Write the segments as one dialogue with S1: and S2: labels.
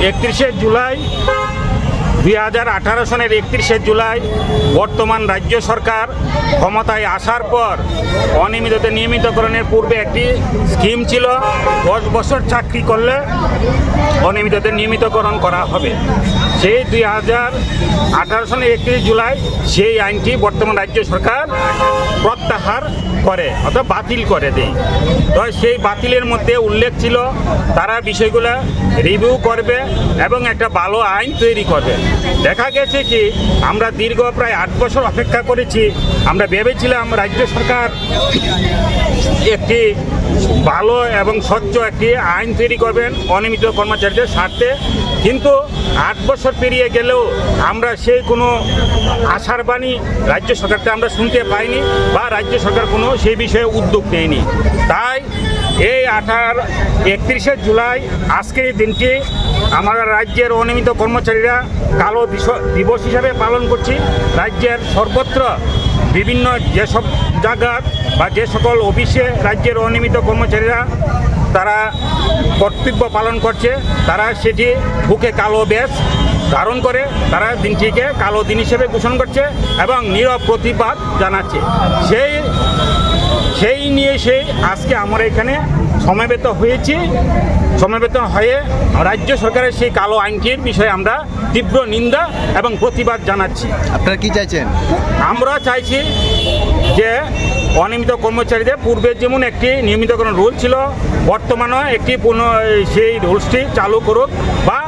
S1: 31শে জুলাই 2018 সনের 31শে জুলাই বর্তমান রাজ্য সরকার ক্ষমতায় আসার পর অনিয়মিতদের নিয়মিতকরণের পূর্বে একটি স্কিম ছিল 10 বছর চাকরি করলে অনিয়মিতদের নিয়মিতকরণ করা হবে। সেই 2018 সনের 31 জুলাই সেই আইনটি বর্তমান রাজ্য সরকার প্রত্যাহার করে অর্থাৎ বাতিল করে দেয়। তো সেই বাতিলের মধ্যে উল্লেখ ছিল তারা বিষয়গুলো রিভিউ করবে এবং একটা ভালো আইন তৈরি করবে। দেখা গেছে কি আমরা দীর্ঘ প্রায় 8 বছর অপেক্ষা করেছি। আমরা ভেবেছিলাম রাজ্য সরকার একটি ভালো এবং স্বচ্ছ একটি আইন তৈরি করবেন অনিয়মিত কর্মচারীদের স্বার্থে, কিন্তু 8 বছর পেরিয়ে গেলেও আমরা সেই কোনো আশার বাণী রাজ্য সরকারকে আমরা শুনতে পাইনি বা রাজ্য সরকার কোনো সেই বিষয়ে উদ্যোগ নেয়নি। তাই এই 31শে জুলাই আজকের এই দিনটি আমরা রাজ্যের অনিয়মিত কর্মচারীরা কালো দিবস হিসাবে পালন করছি। রাজ্যের সর্বত্র বিভিন্ন যেসব জায়গা বা যে সকল অফিসে রাজ্যের অনিয়মিত কর্মচারীরা তারা কর্তব্য পালন করছে, তারা সেটি বুকে কালো ব্যাজ ধারণ করে তারা দিনটিকে কালো দিন হিসেবে ঘোষণা করছে এবং নীরব প্রতিবাদ জানাচ্ছে। সেই নিয়ে আজকে আমরা এখানে সমবেত হয়েছি। সমবেত হয়ে রাজ্য সরকারের সেই কালো আইনটির বিষয়ে আমরা তীব্র নিন্দা এবং প্রতিবাদ জানাচ্ছি।
S2: আপনারা কি চাইছেন?
S1: আমরা চাইছি যে অনিয়মিত কর্মচারীদের পূর্বে যেমন একটি নিয়মিতকরণ রুল ছিল, বর্তমানেও একটি সেই রুলসটি চালু করুক বা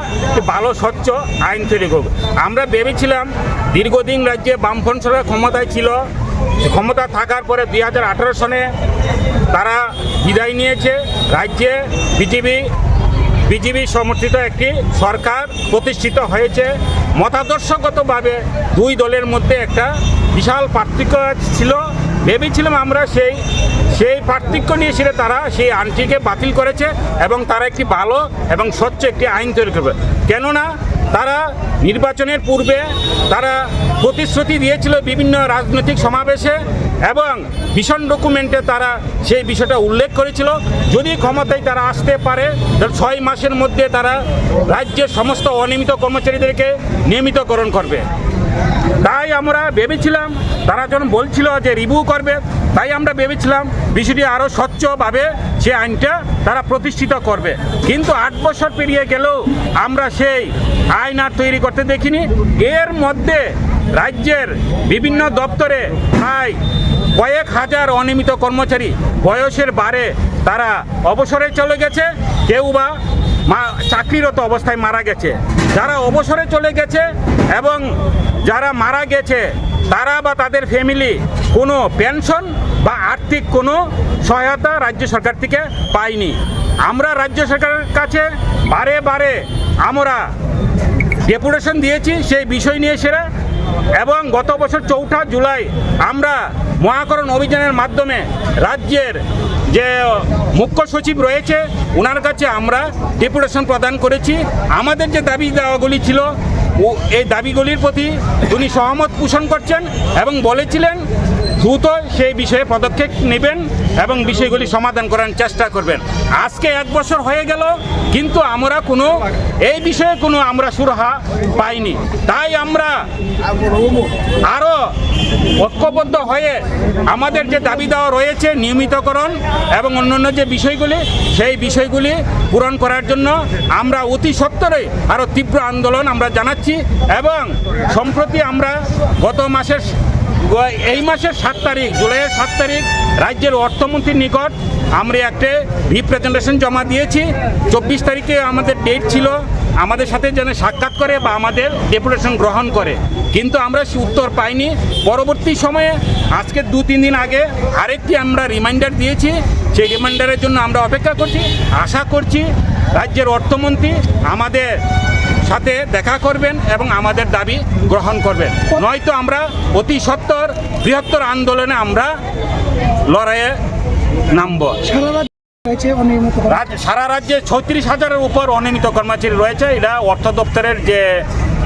S1: ভালো স্বচ্ছ আইন তৈরি করুক। আমরা ভেবেছিলাম দীর্ঘদিন রাজ্যে বামফ্রন্ট সরকার ক্ষমতায় ছিল, ক্ষমতা থাকার পরে 2018 সনে তারা বিদায় নিয়েছে। রাজ্যে বিজেপি সমর্থিত একটি সরকার প্রতিষ্ঠিত হয়েছে। মতাদর্শগতভাবে দুই দলের মধ্যে একটা বিশাল পার্থক্য ছিল। ভেবেছিলাম আমরা সেই পার্থক্য নিয়ে তারা সেই আইনটিকে বাতিল করেছে এবং তারা একটি ভালো এবং স্বচ্ছ একটি আইন তৈরি করবে। কেননা তারা নির্বাচনের পূর্বে তারা প্রতিশ্রুতি দিয়েছিল বিভিন্ন রাজনৈতিক সমাবেশে এবং ভিশন ডকুমেন্টে তারা সেই বিষয়টা উল্লেখ করেছিল যদি ক্ষমতায় তারা আসতে পারে তাহলে 6 মাসের মধ্যে তারা রাজ্যের সমস্ত অনিয়মিত কর্মচারীদেরকে নিয়মিতকরণ করবে। তাই আমরা ভেবেছিলাম তারা যখন বলছিল যে রিভিউ করবে, তাই আমরা ভেবেছিলাম বিষয়টি আরও স্বচ্ছভাবে সে আইনটা তারা প্রতিষ্ঠিত করবে। কিন্তু 8 বছর পেরিয়ে গেলেও আমরা সেই আইন আর তৈরি করতে দেখিনি। এর মধ্যে রাজ্যের বিভিন্ন দপ্তরে প্রায় কয়েক হাজার অনিয়মিত কর্মচারী বয়সের বারে তারা অবসরে চলে গেছে, কেউ বা চাকরিরত অবস্থায় মারা গেছে। যারা অবসরে চলে গেছে এবং যারা মারা গেছে তারা বা তাদের ফ্যামিলি কোনো পেনশন বা আর্থিক কোনো সহায়তা রাজ্য সরকার থেকে পায়নি। আমরা রাজ্য সরকারের কাছে বারে আমরা ডেপুটেশন দিয়েছি সেই বিষয় নিয়ে এবং গত বছর 4 জুলাই আমরা মহাকরণ অভিযানের মাধ্যমে রাজ্যের যে মুখ্য সচিব রয়েছে ওনার কাছে আমরা ডেপুটেশন প্রদান করেছি। আমাদের যে দাবি দেওয়াগুলি ছিল এই দাবিগুলির প্রতি উনি সহমত পোষণ করছেন এবং বলেছিলেন দ্রুত সেই বিষয়ে পদক্ষেপ নেবেন এবং বিষয়গুলি সমাধান করার চেষ্টা করবেন। আজকে 1 বছর হয়ে গেল কিন্তু আমরা এই বিষয়ে কোনো আমরা সুরাহা পাইনি। তাই আমরা আরও ঐক্যবদ্ধ হয়ে আমাদের যে দাবি দেওয়া রয়েছে নিয়মিতকরণ এবং অন্যান্য যে বিষয়গুলি সেই বিষয়গুলি পূরণ করার জন্য আমরা অতি সত্বরে আরও তীব্র আন্দোলন আমরা জানাচ্ছি। এবং সম্প্রতি আমরা এই মাসের 7 তারিখ জুলাইয়ের 7 তারিখ রাজ্যের অর্থমন্ত্রীর নিকট আমরা একটা রিপ্রেজেন্টেশন জমা দিয়েছি। 24 তারিখে আমাদের ডেট ছিল আমাদের সাথে যেন সাক্ষাৎ করে বা আমাদের ডেপুটেশন গ্রহণ করে, কিন্তু আমরা সে উত্তর পাইনি। পরবর্তী সময়ে আজকে 2-3 দিন আগে আরেকটি আমরা রিমাইন্ডার দিয়েছি। সেই রিমাইন্ডারের জন্য আমরা অপেক্ষা করছি। আশা করছি রাজ্যের অর্থমন্ত্রী আমাদের সাথে দেখা করবেন এবং আমাদের দাবি গ্রহণ করবেন, নয়তো আমরা অতি সত্বর বৃহত্তর আন্দোলনে আমরা লড়াইয়ে নামব। সারা রাজ্যে 36,000-এর উপর অনিয়মিত কর্মচারী রয়েছে। এটা অর্থ দপ্তরের যে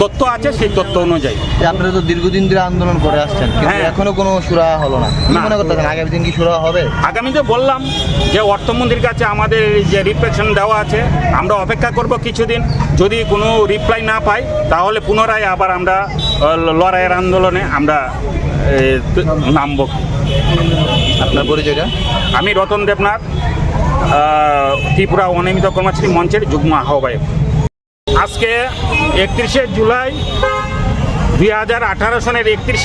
S1: তথ্য আছে সেই তথ্য অনুযায়ী।
S2: আপনারা তো দীর্ঘদিন ধরে আন্দোলন করে আসছেন, কিন্তু
S1: হ্যাঁ।
S2: এখনো কোনো সুরাহা হলো না। কি
S1: না।
S2: মনে করতেছেন আগামী দিন কি সুরাহা হবে?
S1: আগামীতে বললাম যে অর্থমন্ত্রীর কাছে আমাদের যে রিপ্রেশন দেওয়া আছে, আমরা অপেক্ষা করব কিছুদিন। যদি কোনো রিপ্লাই না পাই তাহলে পুনরায় আবার আমরা লড়াইয়ের আন্দোলনে আমরা নামব।
S2: আপনার পরিচয়টা?
S1: আমি রতন দেবনাথ, ত্রিপুরা অনিয়মিত কর্মচারী মঞ্চের যুগ্ম আহ্বায়ক। আজকে 31শে জুলাই 2018 সনের 31